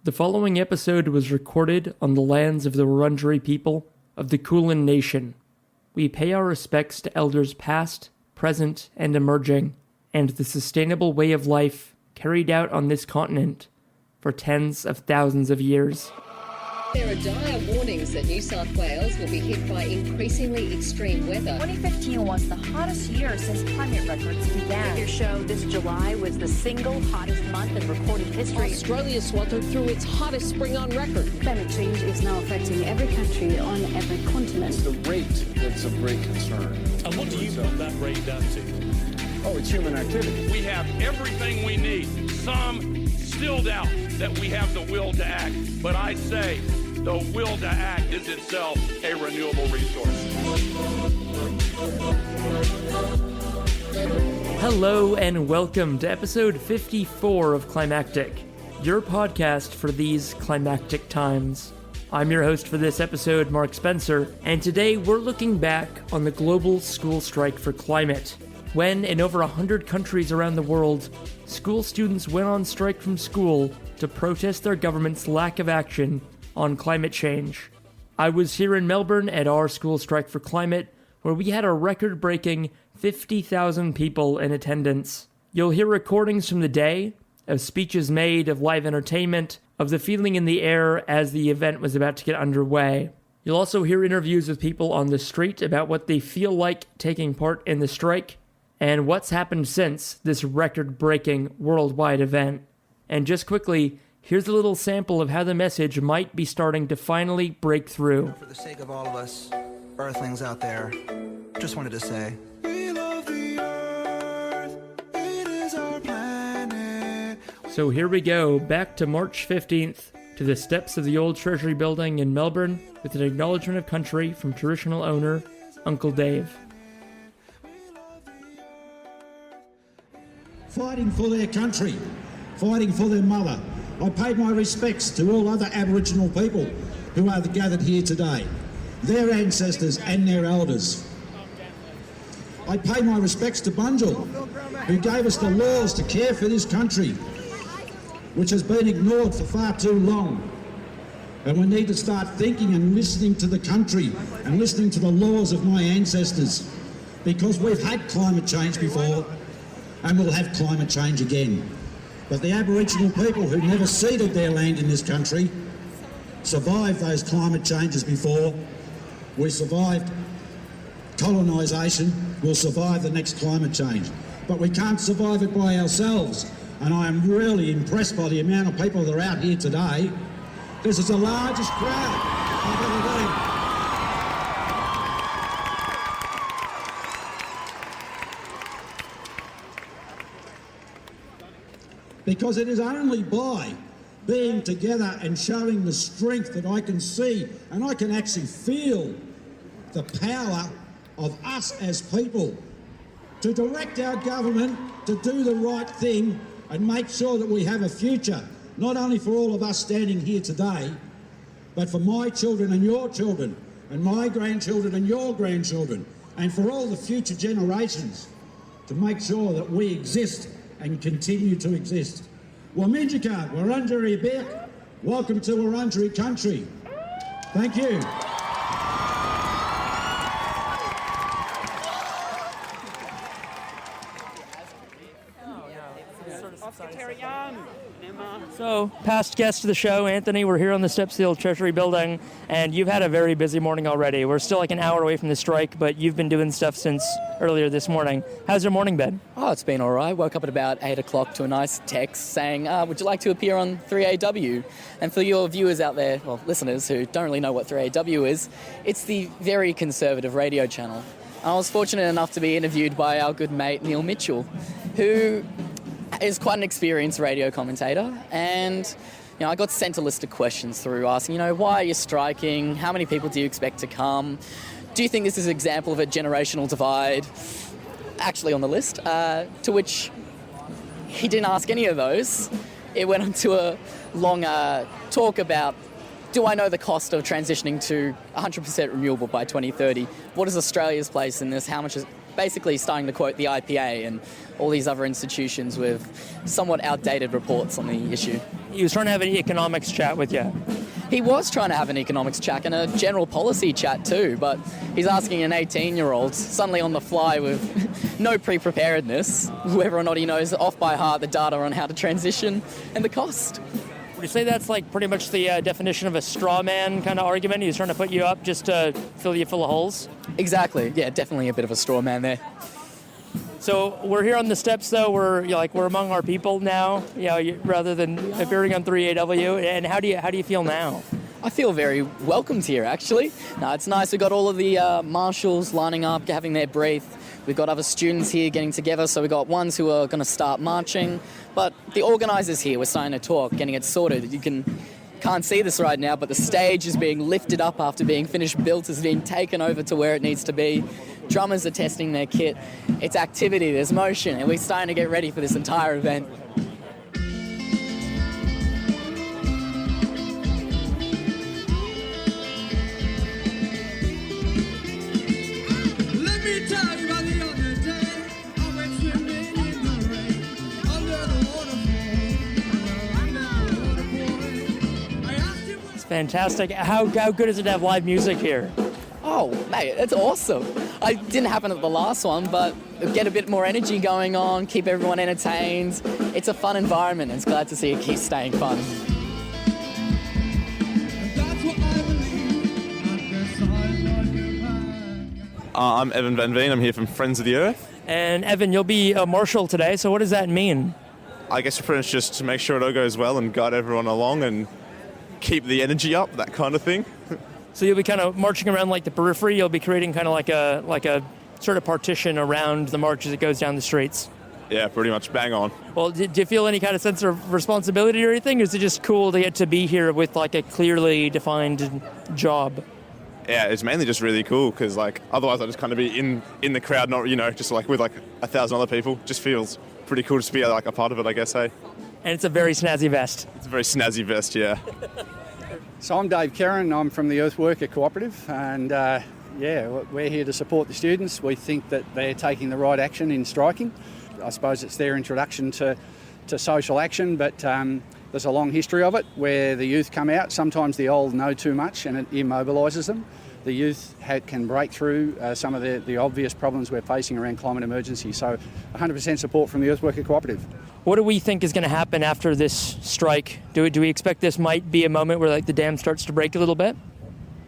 The following episode was recorded on the lands of the Wurundjeri people of the Kulin Nation. We pay our respects to elders past, present, and emerging, and the sustainable way of life carried out on this continent for tens of thousands of years. There are dire warnings that New South Wales will be hit by increasingly extreme weather. 2015 was the hottest year since climate records began. Figures show this July was the single hottest month in recorded history. Australia sweltered through its hottest spring on record. Climate change is now affecting every country on every continent. It's the rate that's of great concern. And what do you put that rate down to? Oh, it's human activity. We have everything we need. Some still doubt that we have the will to act, but I say the will to act is itself a renewable resource. Hello and welcome to episode 54 of Climactic, your podcast for these climactic times. I'm your host for this episode, Mark Spencer, and today we're looking back on the global school strike for climate, when in over 100 countries around the world, school students went on strike from school to protest their government's lack of action on climate change. I was here in Melbourne at our school strike for climate, where we had a record-breaking 50,000 people in attendance. You'll hear recordings from the day, of speeches made, of live entertainment, of the feeling in the air as the event was about to get underway. You'll also hear interviews with people on the street about what they feel like taking part in the strike, and what's happened since this record-breaking worldwide event. And just quickly, here's a little sample of how the message might be starting to finally break through. For the sake of all of us earthlings out there, just wanted to say, we love the earth, it is our planet. So here we go, back to March 15th, to the steps of the old Treasury building in Melbourne, with an acknowledgement of country from traditional owner, Uncle Dave. Fighting for their country, fighting for their mother. I pay my respects to all other Aboriginal people who are gathered here today, their ancestors and their elders. I pay my respects to Bunjil, who gave us the laws to care for this country, which has been ignored for far too long. And we need to start thinking and listening to the country and listening to the laws of my ancestors, because we've had climate change before and we'll have climate change again. But the Aboriginal people who never ceded their land in this country survived those climate changes before. We survived colonisation, we'll survive the next climate change. But we can't survive it by ourselves. And I am really impressed by the amount of people that are out here today. This is the largest crowd I've ever been. Because it is only by being together and showing the strength that I can see and I can actually feel the power of us as people to direct our government to do the right thing and make sure that we have a future, not only for all of us standing here today, but for my children and your children and my grandchildren and your grandchildren and for all the future generations, to make sure that we exist and continue to exist. Waminjika, Wurundjeri Beek, welcome to Wurundjeri country. Thank you. So, past guest of the show, Anthony, we're here on the steps of the old Treasury building, and you've had a very busy morning already. We're still like an hour away from the strike, but you've been doing stuff since earlier this morning. How's your morning been? Oh, it's been all right. Woke up at about 8 o'clock to a nice text saying, would you like to appear on 3AW? And for your viewers out there, well, listeners who don't really know what 3AW is, it's the very conservative radio channel. I was fortunate enough to be interviewed by our good mate Neil Mitchell, who is quite an experienced radio commentator, and I got sent a list of questions through asking, why are you striking? How many people do you expect to come? Do you think this is an example of a generational divide? Actually on the list, to which he didn't ask any of those. It went on to a long talk about, do I know the cost of transitioning to 100% renewable by 2030? What is Australia's place in this? How much is basically starting to quote the IPA and all these other institutions with somewhat outdated reports on the issue. he was trying to have an economics chat with you. He was trying to have an economics chat and a general policy chat too, but he's asking an 18-year-old suddenly on the fly with no pre-preparedness, whether or not he knows off by heart the data on how to transition and the cost. Would you say that's like pretty much the definition of a straw man kind of argument? He was trying to put you up just to fill you full of holes? Exactly. Yeah, definitely a bit of a straw man there. So we're here on the steps, though. We're among our people now, rather than appearing on 3AW. And how do you feel now? I feel very welcomed here, actually. No, it's nice. We've got all of the marshals lining up, having their brief. We've got other students here getting together. So we've got ones who are going to start marching. But the organisers here, we're starting to talk, getting it sorted. You can't see this right now, but the stage is being lifted up after being finished built, is being taken over to where it needs to be. Drummers are testing their kit. It's activity, there's motion, and we're starting to get ready for this entire event. Let me tell you about the other day. I went swimming in the rain, under the waterfall. I asked him. It's fantastic. How good is it to have live music here? Oh, mate, that's awesome. It didn't happen at the last one, but get a bit more energy going on, keep everyone entertained. It's a fun environment, and it's glad to see it keep staying fun. I'm Evan Van Veen. I'm here from Friends of the Earth. And Evan, you'll be a marshal today, so what does that mean? I guess pretty much just to make sure it all goes well and guide everyone along and keep the energy up, that kind of thing. So you'll be kind of marching around like the periphery. You'll be creating kind of like a sort of partition around the march as it goes down the streets. Yeah, pretty much bang on. Well, do you feel any kind of sense of responsibility or anything? Or is it just cool to get to be here with like a clearly defined job? Yeah, it's mainly just really cool because otherwise I'd just kind of be in the crowd, not just with 1,000 other people. Just feels pretty cool to be a part of it, I guess. Hey. And it's a very snazzy vest. It's a very snazzy vest, yeah. So I'm Dave Kerrin, I'm from the Earthworker Cooperative, and we're here to support the students. We think that they're taking the right action in striking. I suppose it's their introduction to social action, but there's a long history of it where the youth come out. Sometimes the old know too much and it immobilises them. The youth can break through some of the obvious problems we're facing around climate emergency. So 100% support from the Earthworker Cooperative. What do we think is going to happen after this strike? Do we expect this might be a moment where the dam starts to break a little bit?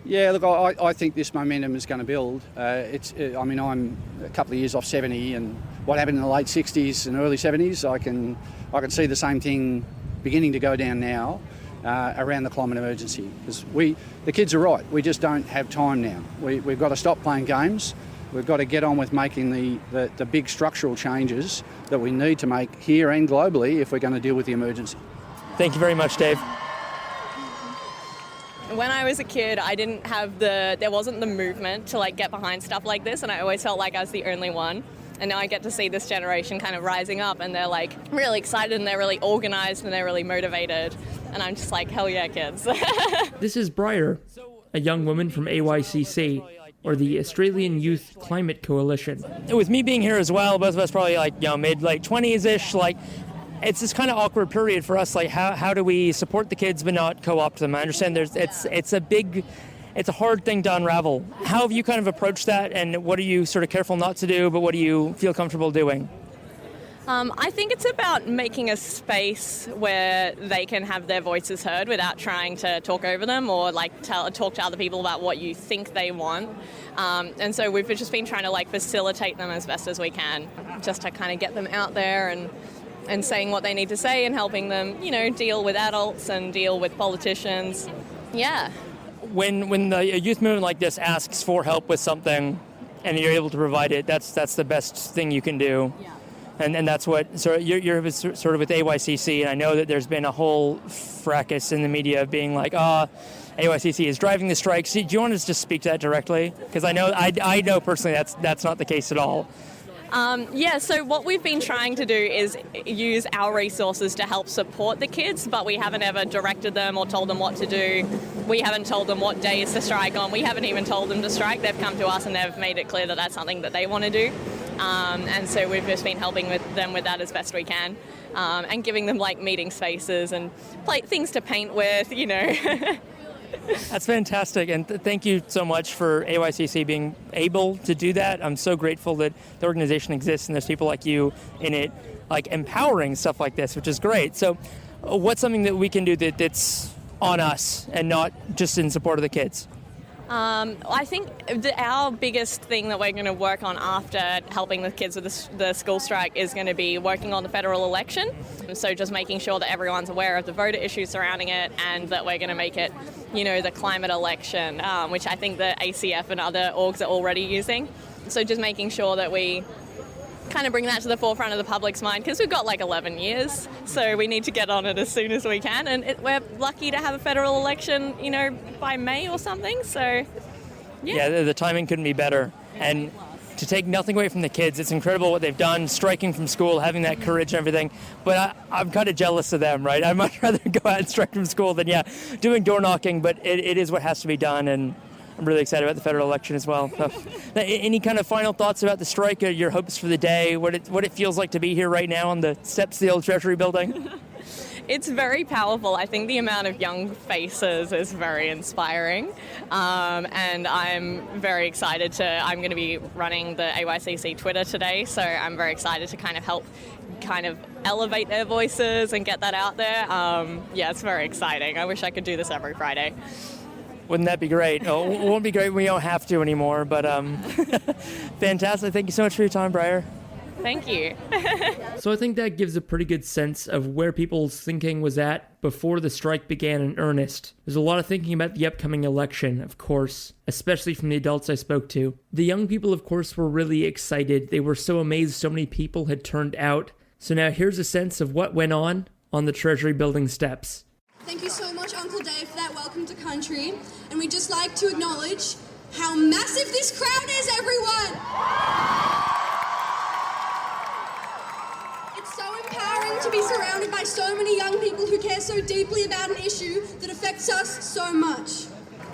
Yeah, look, I think this momentum is going to build. I'm a couple of years off 70, and what happened in the late 60s and early 70s, I can see the same thing beginning to go down now around the climate emergency. Because the kids are right, we just don't have time now. We've got to stop playing games. We've got to get on with making the big structural changes that we need to make here and globally if we're going to deal with the emergency. Thank you very much, Dave. When I was a kid, there wasn't the movement to get behind stuff like this, and I always felt like I was the only one. And now I get to see this generation kind of rising up, and they're really excited, and they're really organised, and they're really motivated. And I'm just hell yeah, kids. This is Briar, a young woman from AYCC, or the Australian Youth Climate Coalition. With me being here as well, both of us probably mid-late 20s-ish, it's this kind of awkward period for us. How do we support the kids but not co-opt them? I understand it's a hard thing to unravel. How have you kind of approached that, and what are you sort of careful not to do, but what do you feel comfortable doing? I think it's about making a space where they can have their voices heard without trying to talk over them or talk to other people about what you think they want. And so we've just been trying to facilitate them as best as we can, just to kind of get them out there and saying what they need to say and helping them, deal with adults and deal with politicians. Yeah. When a youth movement like this asks for help with something and you're able to provide it, that's the best thing you can do. Yeah. And that's what, so you're sort of with AYCC, and I know that there's been a whole fracas in the media being AYCC is driving the strikes. Do you want to just speak to that directly? Because I know personally that's not the case at all. So what we've been trying to do is use our resources to help support the kids, but we haven't ever directed them or told them what to do. We haven't told them what days to strike on. We haven't even told them to strike. They've come to us and they've made it clear that that's something that they want to do. And so we've just been helping them with that as best we can. and giving them like meeting spaces and things to paint with, you know. That's fantastic, and thank you so much for AYCC being able to do that. I'm so grateful that the organization exists and there's people like you in it, like empowering stuff like this, which is great. So what's something that we can do that's on us and not just in support of the kids? I think our biggest thing that we're going to work on after helping the kids with the school strike is going to be working on the federal election. So just making sure that everyone's aware of the voter issues surrounding it, and that we're going to make it, you know, the climate election, which I think the ACF and other orgs are already using. So just making sure that we kind of bring that to the forefront of the public's mind, because we've got like 11 years, so we need to get on it as soon as we can, and we're lucky to have a federal election, you know, by May or something, so yeah, the timing couldn't be better. And to take nothing away from the kids, it's incredible what they've done, striking from school, having that courage and everything, but I'm kind of jealous of them, right? I'd much rather go out and strike from school than doing door knocking, but it is what has to be done, and I'm really excited about the federal election as well. So, any kind of final thoughts about the strike, or your hopes for the day, what it feels like to be here right now on the steps of the old Treasury building? It's very powerful. I think the amount of young faces is very inspiring, and I'm very excited I'm going to be running the AYCC Twitter today, so I'm very excited to kind of help elevate their voices and get that out there. It's very exciting. I wish I could do this every Friday. Wouldn't that be great? Oh, it won't be great when we don't have to anymore, but fantastic. Thank you so much for your time, Briar. Thank you. So I think that gives a pretty good sense of where people's thinking was at before the strike began in earnest. There's a lot of thinking about the upcoming election, of course, especially from the adults I spoke to. The young people, of course, were really excited. They were so amazed so many people had turned out. So now here's a sense of what went on the Treasury building steps. Thank you so much, Uncle Dave, for that welcome to country. And we'd just like to acknowledge how massive this crowd is, everyone! It's so empowering to be surrounded by so many young people who care so deeply about an issue that affects us so much.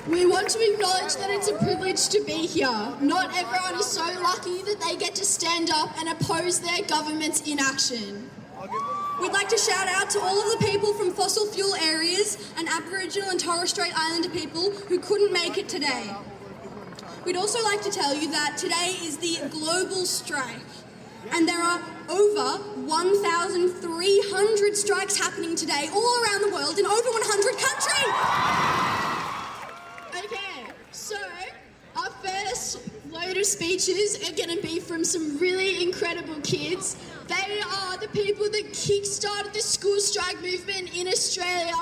We want to acknowledge that it's a privilege to be here. Not everyone is so lucky that they get to stand up and oppose their government's inaction. We'd like to shout out to all of the people from fossil fuel areas and Aboriginal and Torres Strait Islander people who couldn't make it today. We'd also like to tell you that today is the global strike, and there are over 1,300 strikes happening today all around the world in over 100 countries. Okay, so our first load of speeches are going to be from some really incredible kids. They are the people that kick-started the school strike movement in Australia.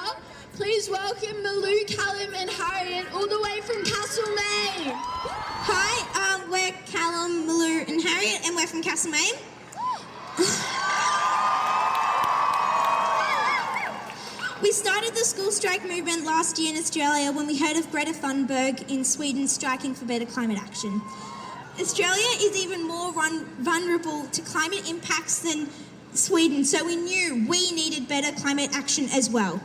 Please welcome Malou, Callum and Harriet all the way from Castlemaine. Hi, we're Callum, Malou and Harriet, and we're from Castlemaine. We started the school strike movement last year in Australia when we heard of Greta Thunberg in Sweden striking for better climate action. Australia is even more vulnerable to climate impacts than Sweden, so we knew we needed better climate action as well.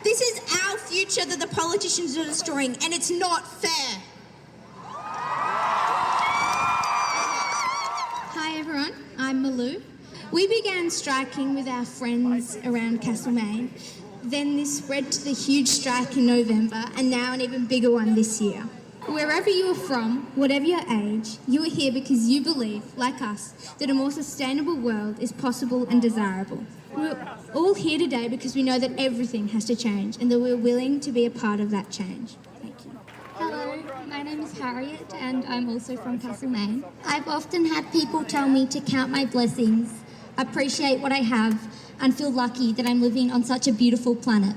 This is our future that the politicians are destroying, and it's not fair. Hi everyone, I'm Malou. We began striking with our friends around Castlemaine. Then this spread to the huge strike in November, and now an even bigger one this year. Wherever you are from, whatever your age, you are here because you believe, like us, that a more sustainable world is possible and desirable. We're all here today because we know that everything has to change and that we're willing to be a part of that change. Thank you. Hello, my name is Harriet and I'm also from Castlemaine. I've often had people tell me to count my blessings, appreciate what I have, and feel lucky that I'm living on such a beautiful planet.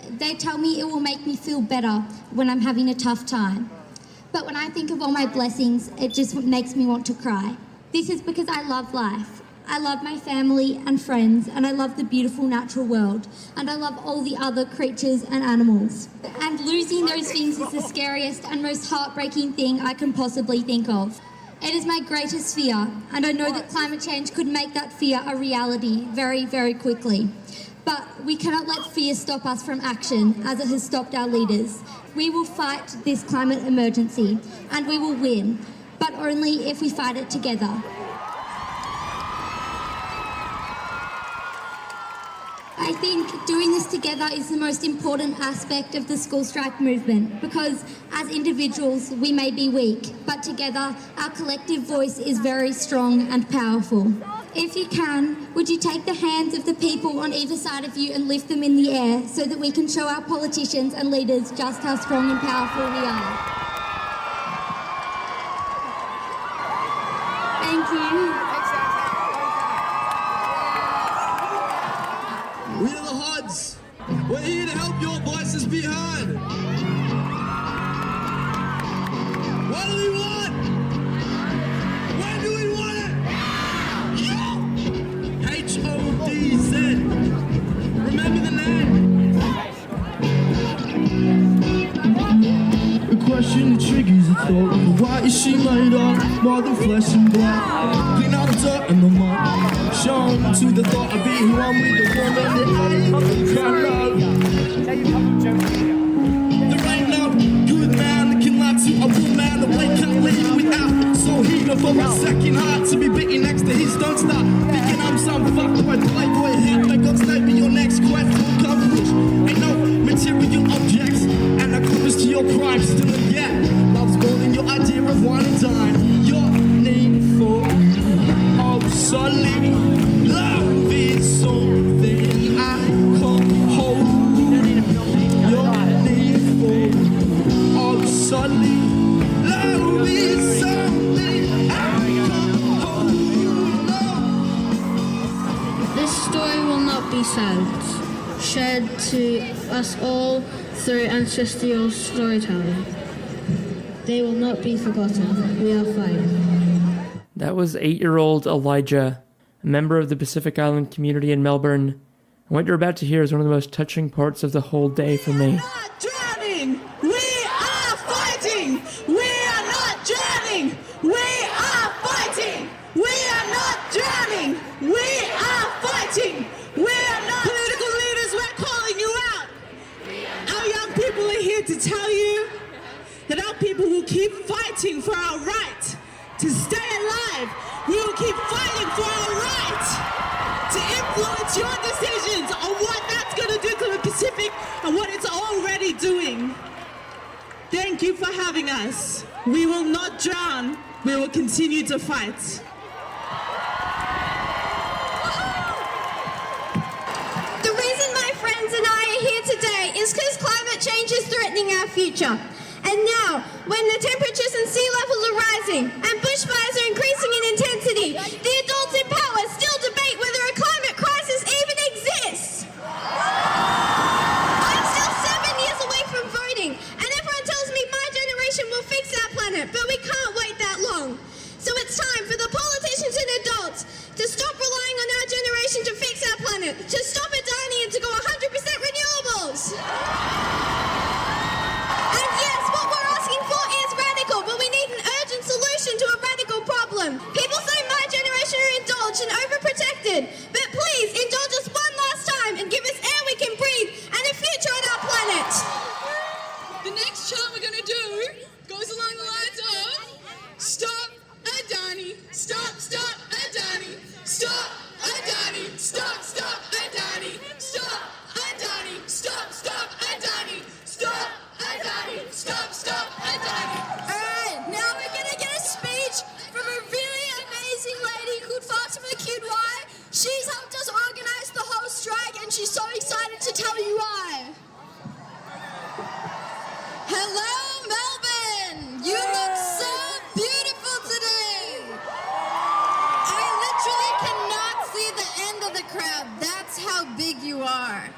They tell me it will make me feel better when I'm having a tough time. But when I think of all my blessings, it just makes me want to cry. This is because I love life. I love my family and friends, and I love the beautiful natural world, and I love all the other creatures and animals. And losing those things is the scariest and most heartbreaking thing I can possibly think of. It is my greatest fear, and I know that climate change could make that fear a reality very, very quickly. But we cannot let fear stop us from action, as it has stopped our leaders. We will fight this climate emergency, and we will win. but only if we fight it together. I think doing this together is the most important aspect of the school strike movement, because as individuals we may be weak, but together our collective voice is very strong and powerful. If you can, would you take the hands of the people on either side of you and lift them in the air so that we can show our politicians and leaders just how strong and powerful we are? Thank you. We are the Hods. We're here to help your voices be heard. What do we want? When do we want it? H-O-D-Z. Remember the name. The question that triggers a thought. Why is she made of more than flesh and blood? Clean out the dirt and the mud. Shown to the thought of being one with the woman that I love. There ain't no good man that can lie to a woman that they can't live without. So healing for a second heart to be beaten next to his. Don't stop thinking I'm some fucked by playboy hit. Make up stay be your next quest to accomplish. Ain't no material objects and accomplish to your crime still again. Love's more than your idea of one and dime. Your need for obsolete. Love is something I can't hold. Your need for obsolete. Love is something I can't hold. This story will not be silent, shared to us all through ancestral storytelling. They will not be forgotten. We are fighting. That was 8-year-old Elijah, a member of the Pacific Island community in Melbourne. And what you're about to hear is one of the most touching parts of the whole day for me. Drowning! We are fighting! We are not drowning! We are fighting! We are not drowning! We are fighting! We are not... Political leaders, we're calling you out! Our young people are here to tell you that our people will keep fighting for our right to stay alive. We will keep fighting for our right to influence your decisions on what that's going to do to the Pacific and what it's already doing. Thank you for having us. We will not drown. We will continue to fight. The reason my friends and I are here today is because climate change is threatening our future. And now, when the temperatures and sea levels are rising and bushfires are increasing in intensity, the adults in power still debate whether a climate crisis even exists. I'm still 7 years away from voting, and everyone tells me my generation will fix our planet, but we can't wait that long. So it's time for the politicians and adults to stop relying on our generation to fix our planet, to stop it dying and to go 100% renewables. And yes, what we're asking for is radical, but we need an urgent solution to a radical problem. People say my generation are indulged and overprotected, but please indulge us one last time and give us air we can breathe and a future on our planet. The next chant we're going to do goes along the lines of Stop Adani, Stop, Stop Adani, Stop Adani, Stop, Stop Adani, Stop Adani, Stop, Stop Adani, Stop Adani, Stop, Stop Adani. Alright, now we're going to get a speech from a really amazing lady called Fatima Kidwai. She's helped us organize the whole strike and she's so excited to tell you why. Hello, Melbourne! You look so beautiful today! I literally cannot see the end of the crowd. That's how big you are.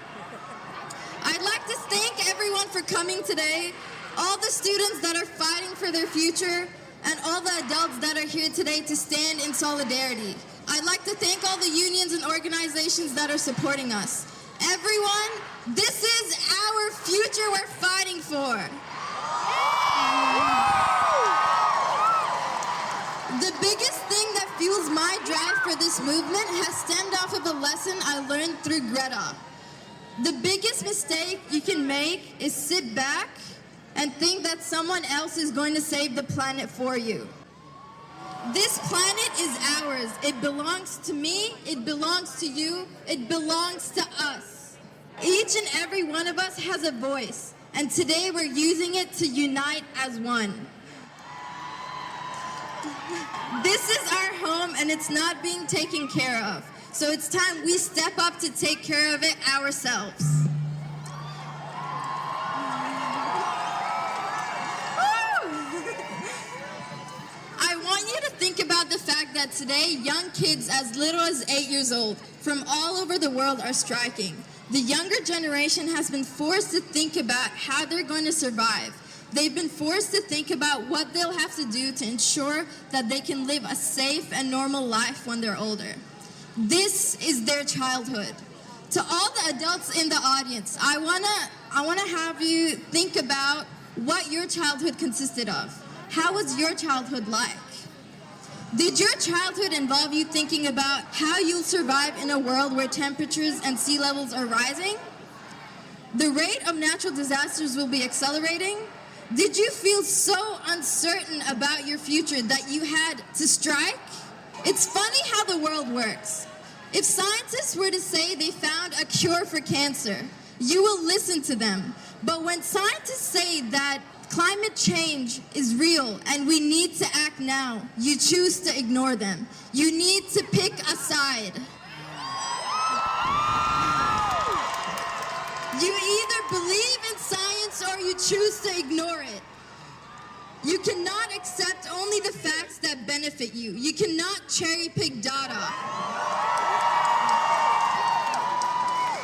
I'd like to thank everyone for coming today, all the students that are fighting for their future, and all the adults that are here today to stand in solidarity. I'd like to thank all the unions and organizations that are supporting us. Everyone, this is our future we're fighting for. The biggest thing that fuels my drive for this movement has stemmed off of a lesson I learned through Greta. The biggest mistake you can make is sit back and think that someone else is going to save the planet for you. This planet is ours. It belongs to me, it belongs to you, it belongs to us. Each and every one of us has a voice, and today we're using it to unite as one. This is our home and it's not being taken care of. So it's time we step up to take care of it ourselves. I want you to think about the fact that today young kids as little as 8 years old from all over the world are striking. The younger generation has been forced to think about how they're going to survive. They've been forced to think about what they'll have to do to ensure that they can live a safe and normal life when they're older. This is their childhood. To all the adults in the audience, I wanna have you think about what your childhood consisted of. How was your childhood like? Did your childhood involve you thinking about how you'll survive in a world where temperatures and sea levels are rising? The rate of natural disasters will be accelerating. Did you feel so uncertain about your future that you had to strike? It's funny how the world works. If scientists were to say they found a cure for cancer, you will listen to them. But when scientists say that climate change is real and we need to act now, you choose to ignore them. You need to pick a side. You either believe in science or you choose to ignore it. You cannot accept only the facts that benefit you. You cannot cherry pick data.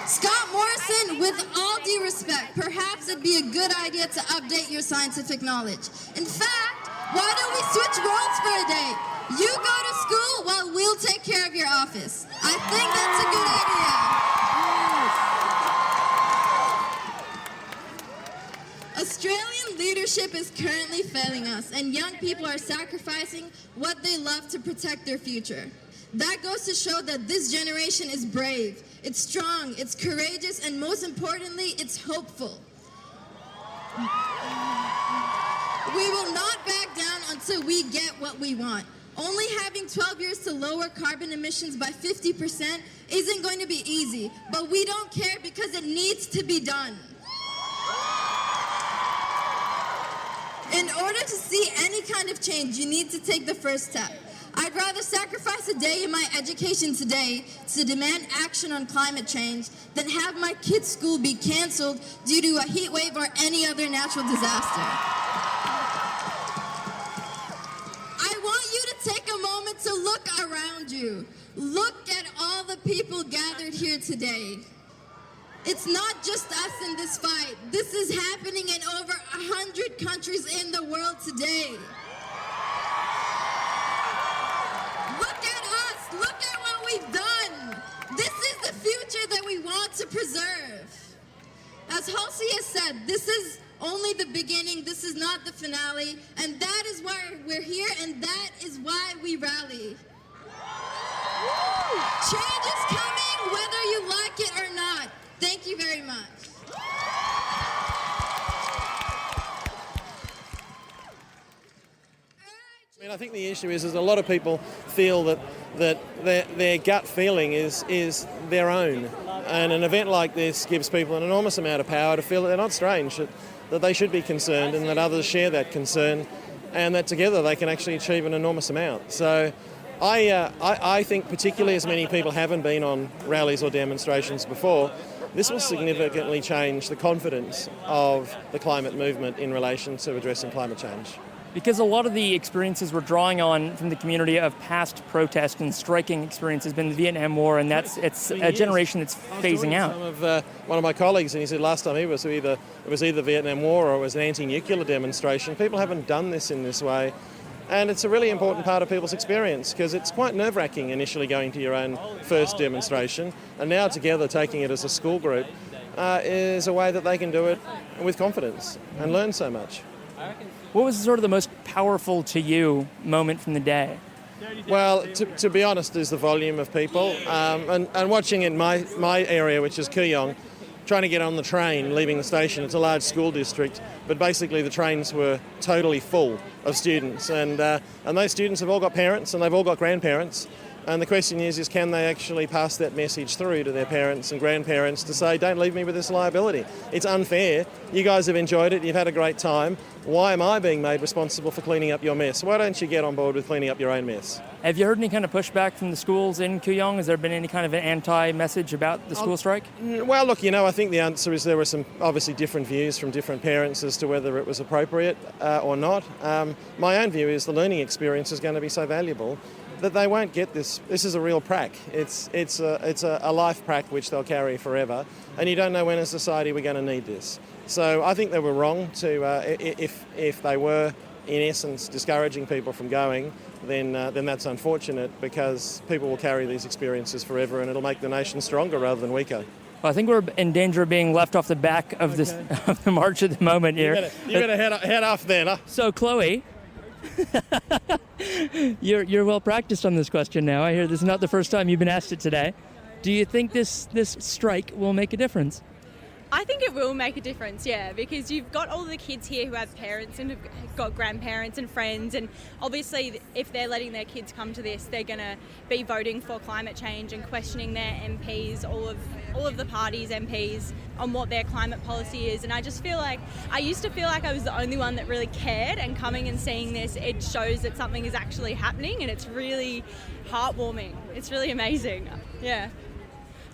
Scott Morrison, with all due respect, perhaps it'd be a good idea to update your scientific knowledge. In fact, why don't we switch roles for a day? You go to school while we'll take care of your office. I think that's a good idea. Australian leadership is currently failing us, and young people are sacrificing what they love to protect their future. That goes to show that this generation is brave, it's strong, it's courageous, and most importantly, it's hopeful. We will not back down until we get what we want. Only having 12 years to lower carbon emissions by 50% isn't going to be easy, but we don't care because it needs to be done. In order to see any kind of change, you need to take the first step. I'd rather sacrifice a day in my education today to demand action on climate change than have my kids' school be canceled due to a heat wave or any other natural disaster. I want you to take a moment to look around you. Look at all the people gathered here today. It's not just us in this fight. This is happening in over 100 countries in the world today. Look at us. Look at what we've done. This is the future that we want to preserve. As Halsey has said, this is only the beginning. This is not the finale. And that is why we're here, and that is why we rally. Change is coming whether you like it or not. Thank you very much. I mean, I think the issue is a lot of people feel that their gut feeling is their own. And an event like this gives people an enormous amount of power to feel that they're not strange, that they should be concerned and that others share that concern, and that together they can actually achieve an enormous amount. So I think particularly as many people haven't been on rallies or demonstrations before, this will significantly change the confidence of the climate movement in relation to addressing climate change. Because a lot of the experiences we're drawing on from the community of past protest and striking experience has been the Vietnam War, and it's a generation that's phasing out. One of my colleagues, and he said last time it was either Vietnam War or it was an anti-nuclear demonstration. People haven't done this in this way. And it's a really important part of people's experience because it's quite nerve-wracking initially going to your own first demonstration, and now together taking it as a school group is a way that they can do it with confidence and learn so much. What was sort of the most powerful to you moment from the day? Well, to be honest, is the volume of people. And watching in my area, which is Kooyong, trying to get on the train leaving the station. It's a large school district, but basically the trains were totally full of students, and those students have all got parents and they've all got grandparents. And the question is can they actually pass that message through to their parents and grandparents to say, don't leave me with this liability? It's unfair. You guys have enjoyed it. You've had a great time. Why am I being made responsible for cleaning up your mess? Why don't you get on board with cleaning up your own mess? Have you heard any kind of pushback from the schools in Kooyong? Has there been any kind of an anti-message about the school strike? Well, look, I think the answer is there were some obviously different views from different parents as to whether it was appropriate or not. My own view is the learning experience is going to be so valuable that they won't get this. This is a real prac. It's a life prac which they'll carry forever, and you don't know when as a society we're going to need this. So I think they were wrong to, if they were in essence discouraging people from going, then that's unfortunate, because people will carry these experiences forever, and it'll make the nation stronger rather than weaker. Well, I think we're in danger of being left off the back of this of the march at the moment here. You better head off then. Huh? So Chloe, you're well practiced on this question now. I hear this is not the first time you've been asked it today. Do you think this strike will make a difference? I think it will make a difference, yeah, because you've got all the kids here who have parents and have got grandparents and friends, and obviously if they're letting their kids come to this, they're going to be voting for climate change and questioning their MPs, all of the parties' MPs, on what their climate policy is. And I just feel like, I used to feel like I was the only one that really cared, and coming and seeing this, it shows that something is actually happening, and it's really heartwarming. It's really amazing, yeah.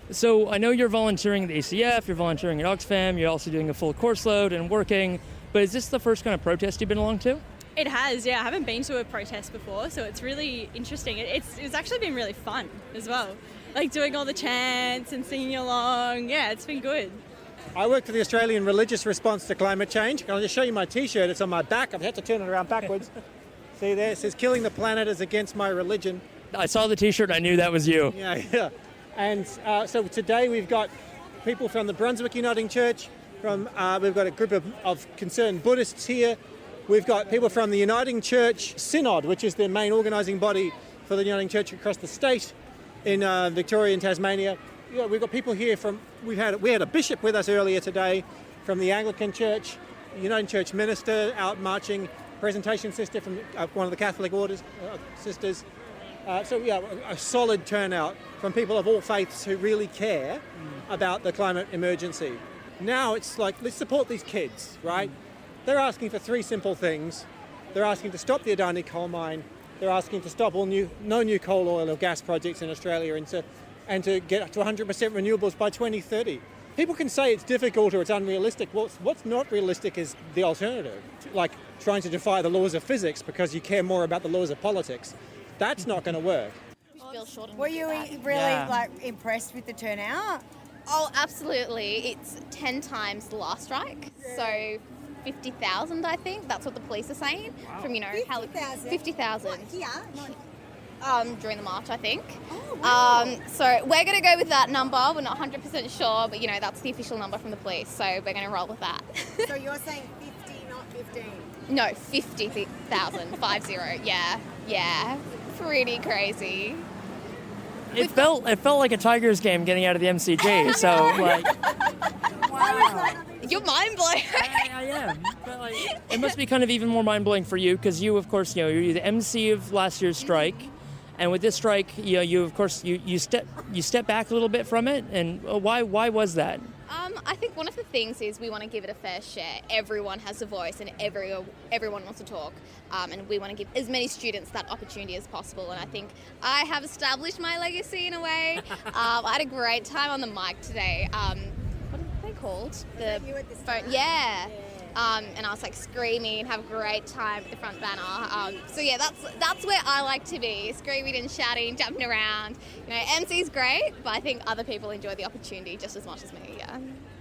So I know you're volunteering at the ACF, you're volunteering at Oxfam, you're also doing a full course load and working, but is this the first kind of protest you've been along to? It has, yeah. I haven't been to a protest before, so it's really interesting. It's actually been really fun as well, like doing all the chants and singing along. Yeah, it's been good. I work for the Australian Religious Response to Climate Change. I'll just show you my T-shirt. It's on my back. I've had to turn it around backwards. See there, it says "Killing the planet is against my religion." I saw the T-shirt, I knew that was you. Yeah. And so today we've got people from the Brunswick Uniting Church, we've got a group of concerned Buddhists here. We've got people from the Uniting Church Synod, which is the main organising body for the Uniting Church across the state in Victoria and Tasmania. Yeah, we've got people here we had a bishop with us earlier today from the Anglican Church, Uniting Church minister out marching, presentation sister from one of the Catholic orders, sisters. So a solid turnout from people of all faiths who really care about the climate emergency. Now it's like, let's support these kids, right? They're asking for three simple things. They're asking to stop the Adani coal mine. They're asking to stop no new coal, oil or gas projects in Australia, and to get to 100% renewables by 2030. People can say it's difficult or it's unrealistic. What's not realistic is the alternative, like trying to defy the laws of physics because you care more about the laws of politics. That's not going to work. Were you really impressed with the turnout? Oh, absolutely. It's 10 times the last strike. So 50,000, I think. That's what the police are saying. Wow. From 50,000. 50,000. What, here? During the march, I think. Oh, wow. So we're going to go with that number. We're not 100% sure, but that's the official number from the police. So we're going to roll with that. So you're saying 50, not 15? No, 50,000. 50. Yeah. Pretty crazy. It felt like a Tigers game getting out of the MCG. So wow. You're mind blowing. I am. But it must be kind of even more mind blowing for you, because you, of course, you're the MC of last year's strike, and with this strike, you of course you step back a little bit from it. And why was that? I think one of the things is we want to give it a fair share. Everyone has a voice, and everyone wants to talk, and we want to give as many students that opportunity as possible. And I think I have established my legacy in a way. I had a great time on the mic today. What are they called? The phone. Yeah. And I was screaming and have a great time at the front banner. So yeah, that's where I like to be, screaming and shouting, jumping around. MC's great, but I think other people enjoy the opportunity just as much as me. Yeah.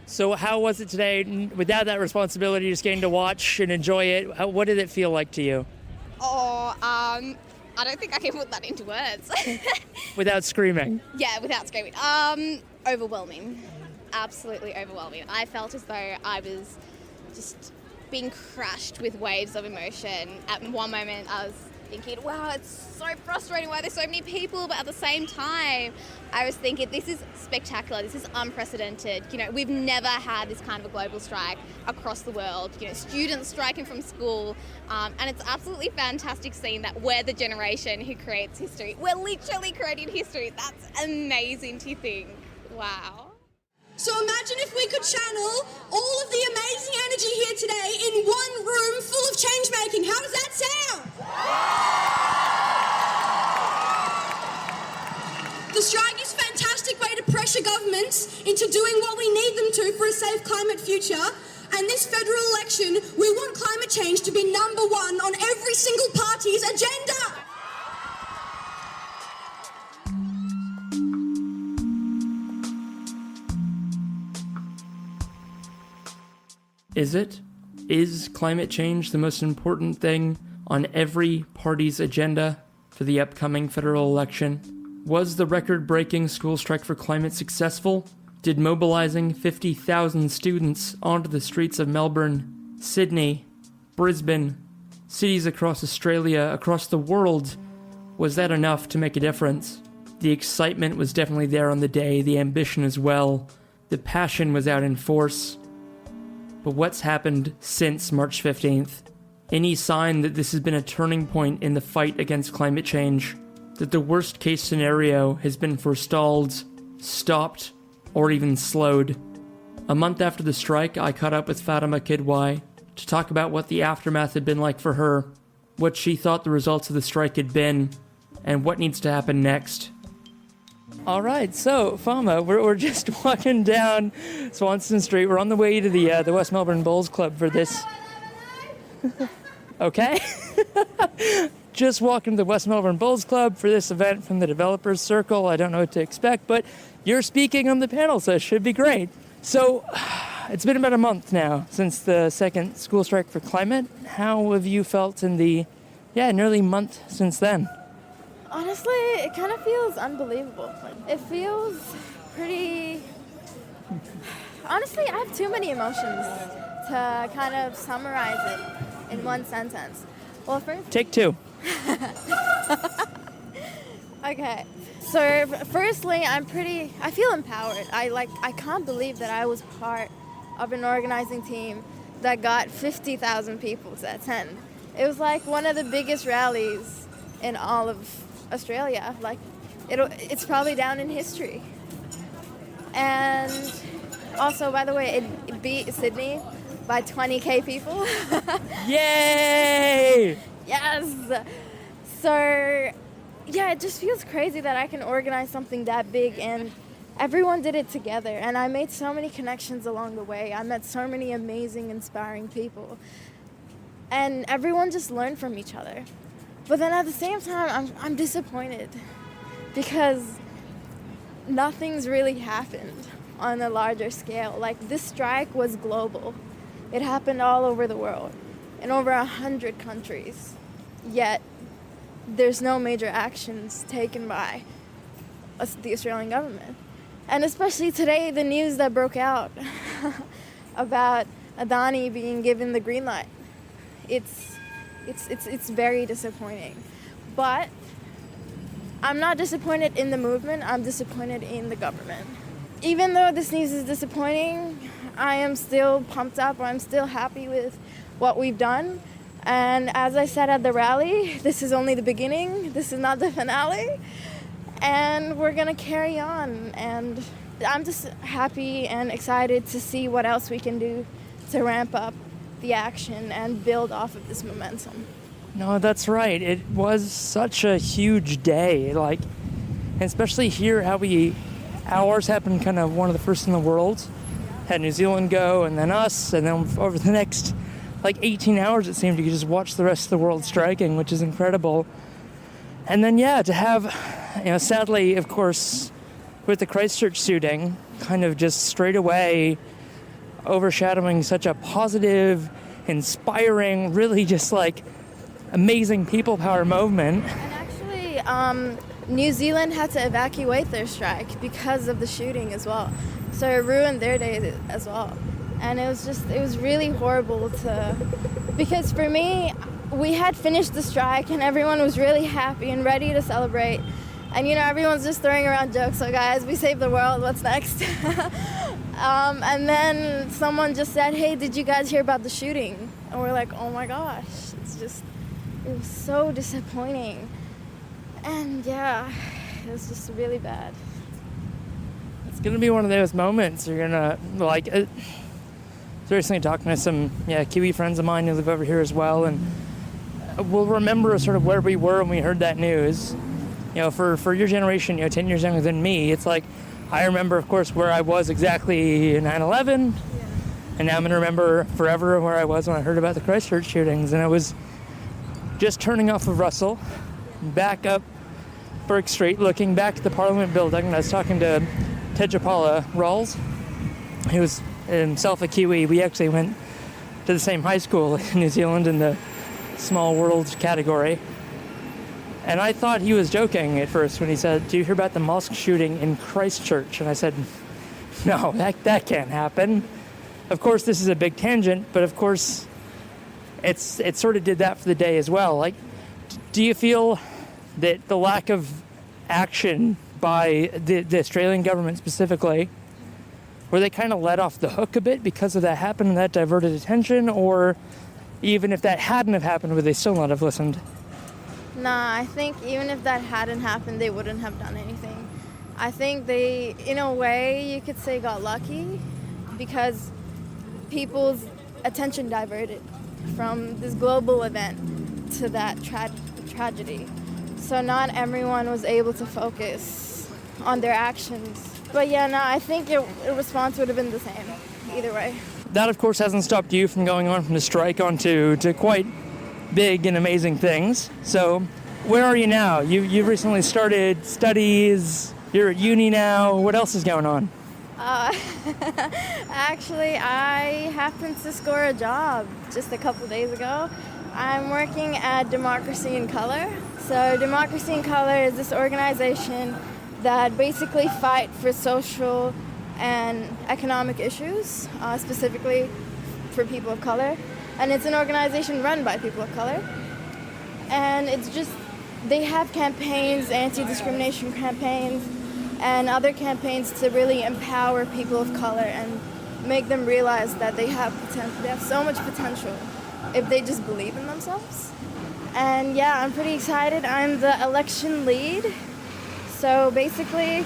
So how was it today, without that responsibility, just getting to watch and enjoy it? What did it feel like to you? I don't think I can put that into words. Without screaming? Yeah, without screaming. Overwhelming. Absolutely overwhelming. I felt as though I was just being crushed with waves of emotion. At one moment I was thinking, wow, it's so frustrating why there's so many people, but at the same time, I was thinking, this is spectacular, this is unprecedented. You know, we've never had this kind of a global strike across the world, you know, students striking from school, and it's absolutely fantastic seeing that we're the generation who creates history. We're literally creating history. That's amazing to think. Wow. So imagine if we could channel all of the amazing energy here today in one room full of change making. How does that sound? The strike is a fantastic way to pressure governments into doing what we need them to for a safe climate future. And this federal election, we want climate change to be number one on every single party's agenda. Is it? Is climate change the most important thing on every party's agenda for the upcoming federal election? Was the record-breaking school strike for climate successful? Did mobilizing 50,000 students onto the streets of Melbourne, Sydney, Brisbane, cities across Australia, across the world, was that enough to make a difference? The excitement was definitely there on the day, the ambition as well. The passion was out in force. But what's happened since March 15th? Any sign that this has been a turning point in the fight against climate change? That the worst case scenario has been forestalled, stopped, or even slowed? A month after the strike, I caught up with Fatima Kidwai to talk about what the aftermath had been like for her, what she thought the results of the strike had been, and what needs to happen next. All right, so Fama, we're just walking down Swanston Street. We're on the way to the West Melbourne Bowls Club for this. Okay. Just walking to the West Melbourne Bowls Club for this event from the Developers Circle. I don't know what to expect, but you're speaking on the panel, so it should be great. So it's been about a month now since the second school strike for climate. How have you felt in the, nearly month since then? Honestly, it kind of feels unbelievable. It feels pretty... Honestly, I have too many emotions to kind of summarize it in one sentence. Well, first... Take two. Okay. So, firstly, I feel empowered. I can't believe that I was part of an organizing team that got 50,000 people to attend. It was like one of the biggest rallies in all of Australia. Like, it's probably down in history. And also, by the way, it beat Sydney by 20k people. Yay! Yes! So, yeah, it just feels crazy that I can organize something that big, and everyone did it together. And I made so many connections along the way. I met so many amazing, inspiring people. And everyone just learned from each other. But then at the same time, I'm disappointed because nothing's really happened on a larger scale. Like, this strike was global. It happened all over the world, in over 100 countries. Yet, there's no major actions taken by the Australian government. And especially today, the news that broke out about Adani being given the green light. It's very disappointing. But I'm not disappointed in the movement, I'm disappointed in the government. Even though this news is disappointing, I am still pumped up, I'm still happy with what we've done. And as I said at the rally, this is only the beginning, this is not the finale. And we're gonna carry on. And I'm just happy and excited to see what else we can do to ramp up the action and build off of this momentum. No, that's right. It was such a huge day. Like, especially here, ours happened kind of one of the first in the world. Had New Zealand go, and then us, and then over the next 18 hours, it seemed you could just watch the rest of the world striking, which is incredible. And then, to have, sadly, of course, with the Christchurch shooting, kind of just straight away overshadowing such a positive, inspiring, really just amazing people power movement. And actually, New Zealand had to evacuate their strike because of the shooting as well. So it ruined their day as well. And it was really horrible because for me, we had finished the strike and everyone was really happy and ready to celebrate. And, everyone's just throwing around jokes. So, guys, we saved the world. What's next? And then someone just said, hey, did you guys hear about the shooting? And we're like, oh, my gosh. It was so disappointing. And, yeah, it was just really bad. It's going to be one of those moments you're going to, seriously talking to some, Kiwi friends of mine who live over here as well. And we'll remember sort of where we were when we heard that news. For your generation, 10 years younger than me, it's like, I remember, of course, where I was exactly in 9/11, and now I'm going to remember forever where I was when I heard about the Christchurch shootings, and I was just turning off of Russell, back up Burke Street, looking back at the Parliament building, and I was talking to Tejapala Rawls, who was himself a Kiwi. We actually went to the same high school in New Zealand in the small world category. And I thought he was joking at first when he said, do you hear about the mosque shooting in Christchurch? And I said, no, that can't happen. Of course, this is a big tangent, but of course, it sort of did that for the day as well. Like, do you feel that the lack of action by the Australian government specifically, were they kind of let off the hook a bit because of that happened and that diverted attention? Or even if that hadn't have happened, would they still not have listened? Nah, I think even if that hadn't happened, they wouldn't have done anything. I think they, in a way, you could say got lucky because people's attention diverted from this global event to that tragedy. So not everyone was able to focus on their actions. But I think the response would have been the same either way. That, of course, hasn't stopped you from going on from the strike on to quite big and amazing things. So where are you now? You've recently started studies, you're at uni now. What else is going on? Actually, I happened to score a job just a couple days ago. I'm working at Democracy in Color. So Democracy in Color is this organization that basically fight for social and economic issues, specifically for people of color. And it's an organization run by people of color. And they have campaigns, anti-discrimination campaigns, and other campaigns to really empower people of color and make them realize that they have potential. They have so much potential if they just believe in themselves. And I'm pretty excited. I'm the election lead. So basically,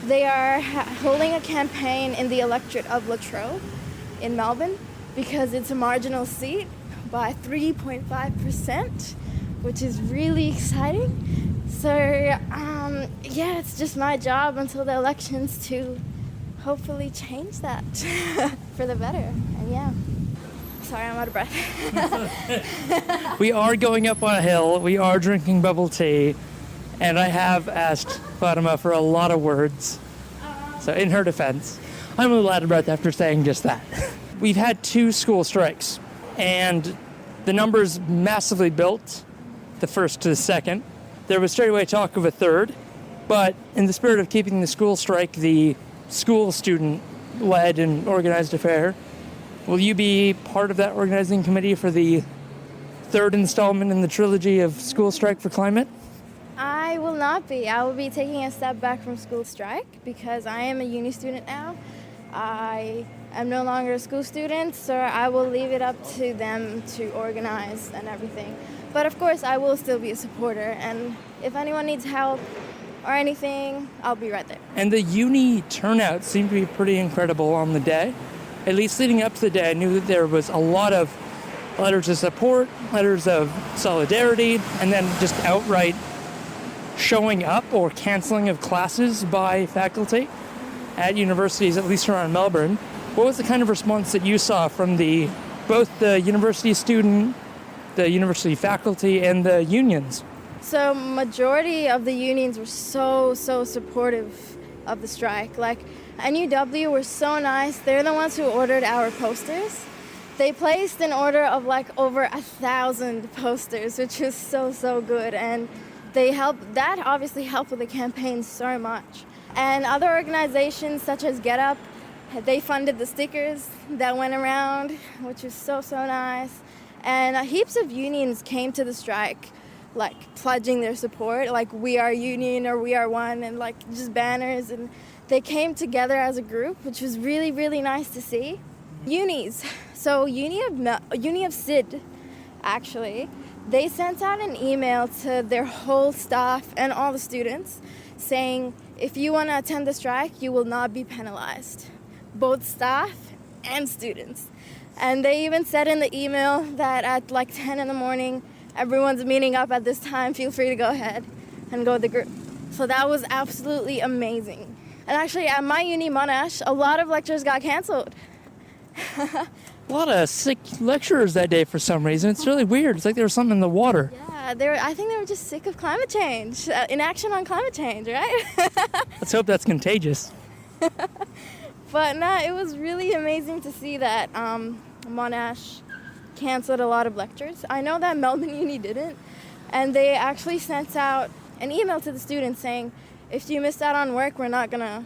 they are holding a campaign in the electorate of Latrobe in Melbourne, because it's a marginal seat by 3.5%, which is really exciting. So, it's just my job until the elections to hopefully change that for the better. And sorry, I'm out of breath. We are going up on a hill. We are drinking bubble tea. And I have asked Fatima for a lot of words. So in her defense, I'm a little out of breath after saying just that. We've had 2 school strikes, and the numbers massively built, the first to the second. There was straight away talk of a third, but in the spirit of keeping the school strike the school student-led and organized affair, will you be part of that organizing committee for the third installment in the trilogy of School Strike for Climate? I will not be. I will be taking a step back from school strike because I am a uni student now. I am no longer a school student, so I will leave it up to them to organize and everything. But of course, I will still be a supporter, and if anyone needs help or anything, I'll be right there. And the uni turnout seemed to be pretty incredible on the day. At least leading up to the day, I knew that there was a lot of letters of support, letters of solidarity, and then just outright showing up or canceling of classes by faculty at universities, at least around Melbourne. What was the kind of response that you saw from both the university student, the university faculty, and the unions? So majority of the unions were so supportive of the strike. Like NUW were so nice. They're the ones who ordered our posters. They placed an order of over 1,000 posters, which was so good. And that obviously helped with the campaign so much. And other organizations such as Get Up, they funded the stickers that went around, which was so nice. And heaps of unions came to the strike, like pledging their support, like we are union or we are one, and like just banners, and they came together as a group, which was really, really nice to see. Unis. So Uni of Sid, actually, they sent out an email to their whole staff and all the students saying, if you want to attend the strike, you will not be penalized. Both staff and students. And they even said in the email that at like 10 in the morning, everyone's meeting up at this time, feel free to go ahead and go with the group. So that was absolutely amazing. And actually at my uni, Monash, a lot of lectures got canceled. A lot of sick lecturers that day for some reason. It's really weird. It's like there was something in the water. Yeah, I think they were just sick of climate change, inaction on climate change, right? Let's hope that's contagious. But no, it was really amazing to see that Monash canceled a lot of lectures. I know that Melbourne Uni didn't, and they actually sent out an email to the students saying, if you missed out on work, we're not gonna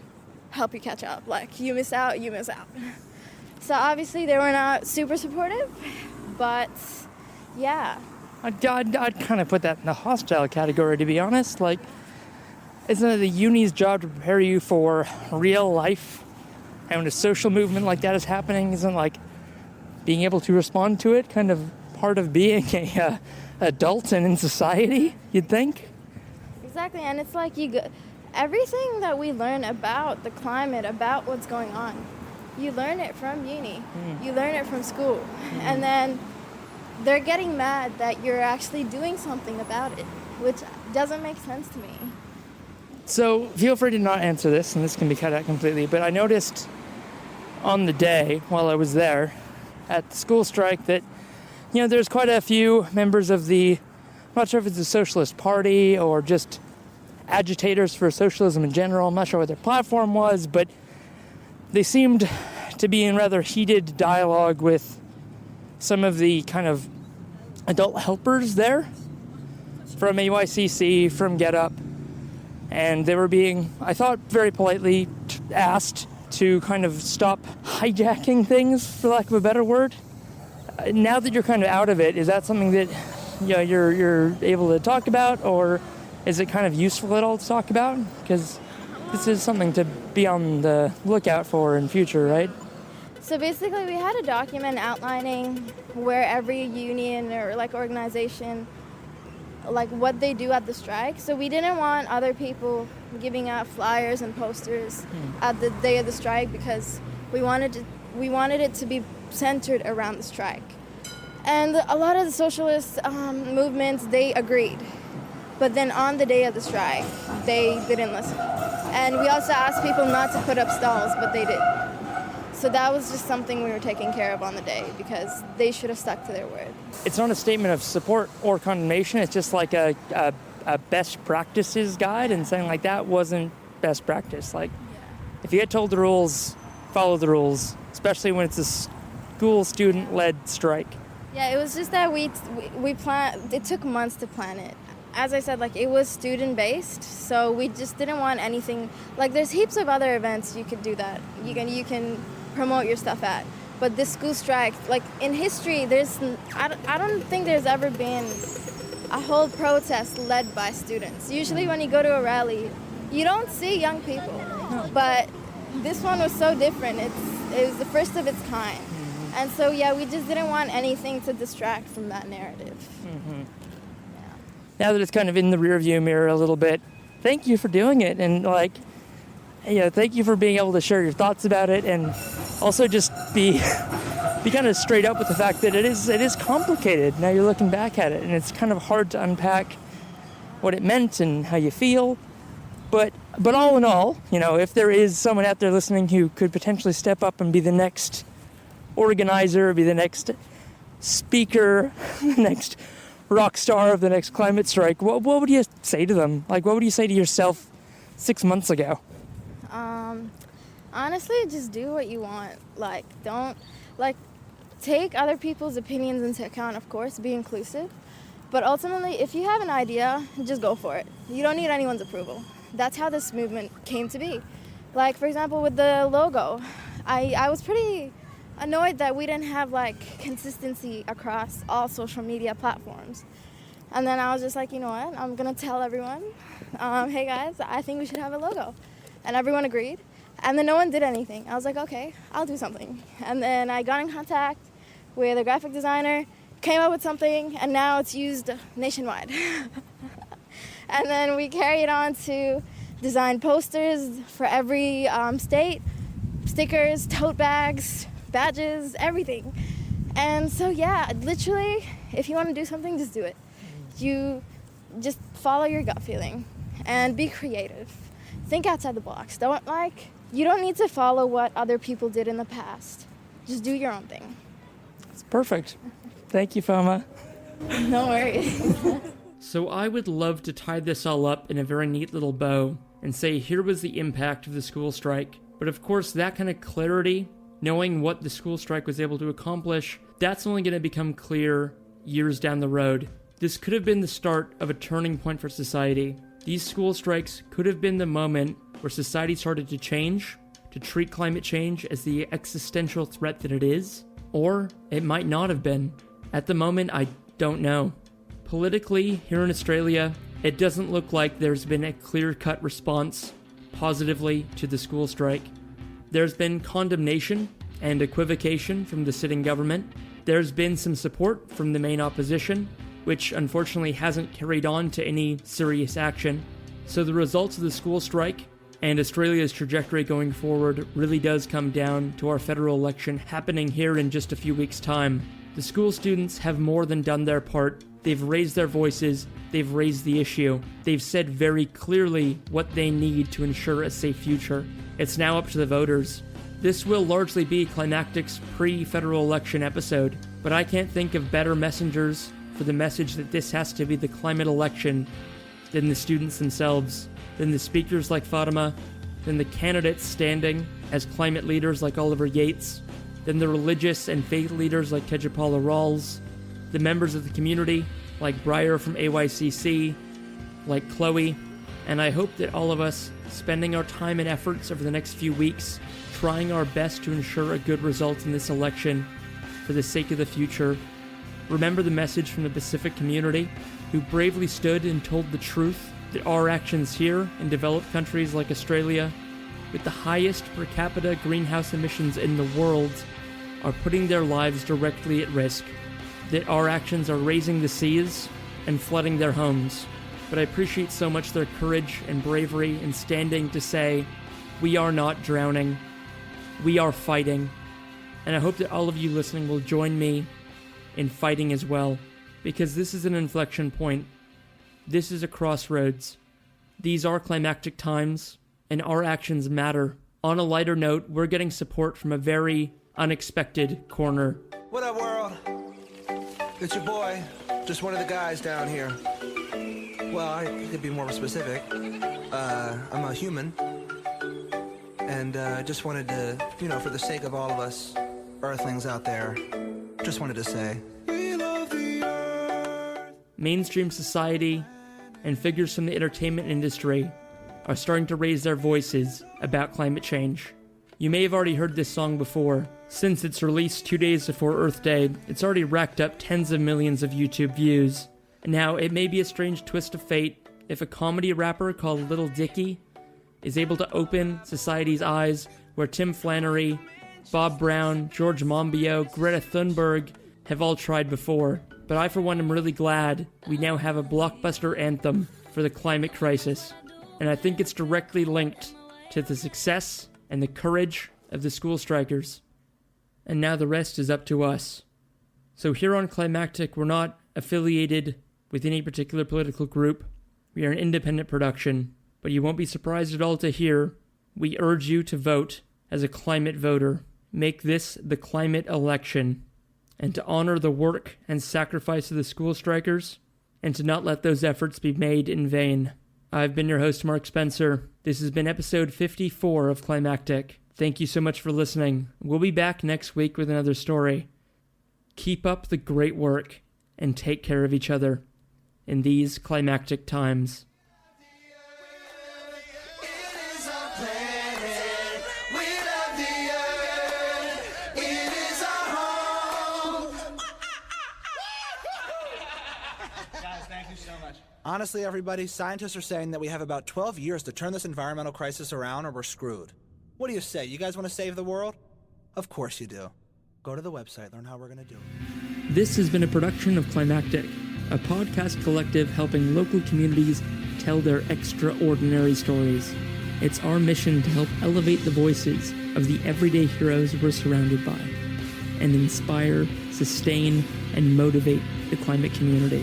help you catch up. Like, you miss out, you miss out. So obviously they were not super supportive, but yeah. I'd kind of put that in the hostile category, to be honest. Like, isn't it the uni's job to prepare you for real life? And when a social movement like that is happening, isn't like being able to respond to it kind of part of being a adult and in society, you'd think? Exactly, and it's like everything that we learn about the climate, about what's going on, you learn it from uni. You learn it from school. And then they're getting mad that you're actually doing something about it, which doesn't make sense to me. So feel free to not answer this, and this can be cut out completely, but I noticed on the day while I was there at the school strike that, there's quite a few members of I'm not sure if it's the Socialist Party or just agitators for socialism in general. I'm not sure what their platform was, but they seemed to be in rather heated dialogue with some of the kind of adult helpers there from AYCC, from Get Up, and they were being, I thought, very politely asked to kind of stop hijacking things, for lack of a better word. Now that you're kind of out of it, is that something that you're able to talk about, or is it kind of useful at all to talk about? Because this is something to be on the lookout for in future, right? So basically we had a document outlining where every union or like organization, like what they do at the strike. So we didn't want other people giving out flyers and posters at the day of the strike, because we wanted it to be centered around the strike. And a lot of the socialist movements, they agreed. But then on the day of the strike, they didn't listen. And we also asked people not to put up stalls, but they did. So that was just something we were taking care of on the day, because they should have stuck to their word. It's not a statement of support or condemnation. It's just like a best practices guide, and saying like that wasn't best practice. Like, if you get told the rules, follow the rules, especially when it's a school student-led strike. Yeah, it was just that we planned. It took months to plan it. As I said, like, it was student-based, so we just didn't want anything. Like, there's heaps of other events you could do that. You can promote your stuff at. But this school strike, like, in history, I don't think there's ever been a whole protest led by students. Usually when you go to a rally, you don't see young people. But this one was so different. It was the first of its kind. And so, yeah, we just didn't want anything to distract from that narrative. Now that it's kind of in the rearview mirror a little bit, thank you for doing it, and thank you for being able to share your thoughts about it, and also just be kind of straight up with the fact that it is complicated. Now you're looking back at it, and it's kind of hard to unpack what it meant and how you feel. But all in all, if there is someone out there listening who could potentially step up and be the next organizer, be the next speaker, the next rock star of the next climate strike, what would you say to them? Like, what would you say to yourself 6 months ago? Honestly, just do what you want. Like, don't, take other people's opinions into account, of course, be inclusive. But ultimately, if you have an idea, just go for it. You don't need anyone's approval. That's how this movement came to be. Like, for example, with the logo, I was pretty annoyed that we didn't have like consistency across all social media platforms. And then I was just like, you know what, I'm gonna tell everyone, hey guys, I think we should have a logo. And everyone agreed. And then no one did anything. I was like, okay, I'll do something. And then I got in contact with a graphic designer, came up with something, and now it's used nationwide. And then we carried on to design posters for every state, stickers, tote bags, badges, everything. And so yeah, literally, if you want to do something, just do it. You just follow your gut feeling and be creative. Think outside the box. You don't need to follow what other people did in the past. Just do your own thing. It's perfect. Thank you, Fama. No worries. So I would love to tie this all up in a very neat little bow and say here was the impact of the school strike. But of course, that kind of clarity, knowing what the school strike was able to accomplish, that's only going to become clear years down the road. This could have been the start of a turning point for society. These school strikes could have been the moment where society started to change, to treat climate change as the existential threat that it is, or it might not have been. At the moment, I don't know. Politically, here in Australia, it doesn't look like there's been a clear-cut response positively to the school strike. There's been condemnation and equivocation from the sitting government. There's been some support from the main opposition, which unfortunately hasn't carried on to any serious action. So the results of the school strike and Australia's trajectory going forward really does come down to our federal election happening here in just a few weeks' time. The school students have more than done their part. They've raised their voices, they've raised the issue, they've said very clearly what they need to ensure a safe future. It's now up to the voters. This will largely be Climactic's pre-federal election episode, but I can't think of better messengers for the message that this has to be the climate election than the students themselves, than the speakers like Fatima, than the candidates standing as climate leaders like Oliver Yates, than the religious and faith leaders like Tejapala Rawls, the members of the community like Briar from AYCC, like Chloe, and I hope that all of us spending our time and efforts over the next few weeks trying our best to ensure a good result in this election for the sake of the future. Remember the message from the Pacific community who bravely stood and told the truth that our actions here in developed countries like Australia, with the highest per capita greenhouse emissions in the world, are putting their lives directly at risk. That our actions are raising the seas and flooding their homes. But I appreciate so much their courage and bravery in standing to say, we are not drowning, we are fighting. And I hope that all of you listening will join me in fighting as well, because this is an inflection point. This is a crossroads. These are climactic times, and our actions matter. On a lighter note, we're getting support from a very unexpected corner. What up, world? It's your boy, just one of the guys down here. Well, I could be more specific. I'm a human, and just wanted to, for the sake of all of us Earthlings out there, just wanted to say, we love the Earth. Mainstream society and figures from the entertainment industry are starting to raise their voices about climate change. You may have already heard this song before. Since its release 2 days before Earth Day, it's already racked up tens of millions of YouTube views. Now, it may be a strange twist of fate if a comedy rapper called Little Dicky is able to open society's eyes where Tim Flannery, Bob Brown, George Monbiot, Greta Thunberg have all tried before. But I, for one, am really glad we now have a blockbuster anthem for the climate crisis. And I think it's directly linked to the success and the courage of the school strikers. And now the rest is up to us. So here on Climactic, we're not affiliated with any particular political group. We are an independent production. But you won't be surprised at all to hear we urge you to vote as a climate voter. Make this the climate election. And to honor the work and sacrifice of the school strikers, and to not let those efforts be made in vain. I've been your host, Mark Spencer. This has been episode 54 of Climactic. Thank you so much for listening. We'll be back next week with another story. Keep up the great work, and take care of each other in these climactic times. We love the earth. It is Honestly, everybody, scientists are saying that we have about 12 years to turn this environmental crisis around or we're screwed. What do you say? You guys want to save the world? Of course you do. Go to the website, learn how we're going to do it. This has been a production of Climactic, a podcast collective helping local communities tell their extraordinary stories. It's our mission to help elevate the voices of the everyday heroes we're surrounded by, and inspire, sustain, and motivate the climate community.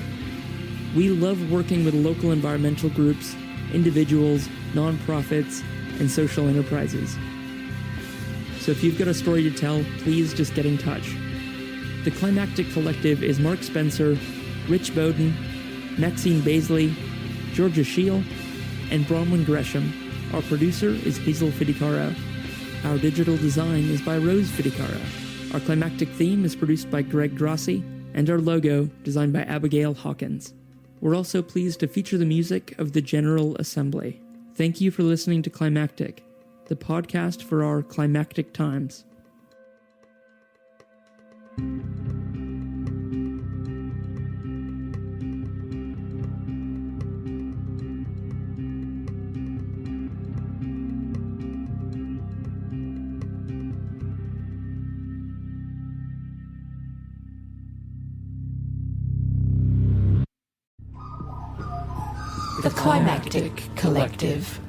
We love working with local environmental groups, individuals, nonprofits, and social enterprises. So if you've got a story to tell, please just get in touch. The Climactic Collective is Mark Spencer, Rich Bowden, Maxine Baisley, Georgia Scheel, and Bronwyn Gresham. Our producer is Hazel Fidicaro. Our digital design is by Rose Fidicaro. Our climactic theme is produced by Greg Grossi, and our logo designed by Abigail Hawkins. We're also pleased to feature the music of the General Assembly. Thank you for listening to Climactic, the podcast for our climactic times. The Climactic Collective.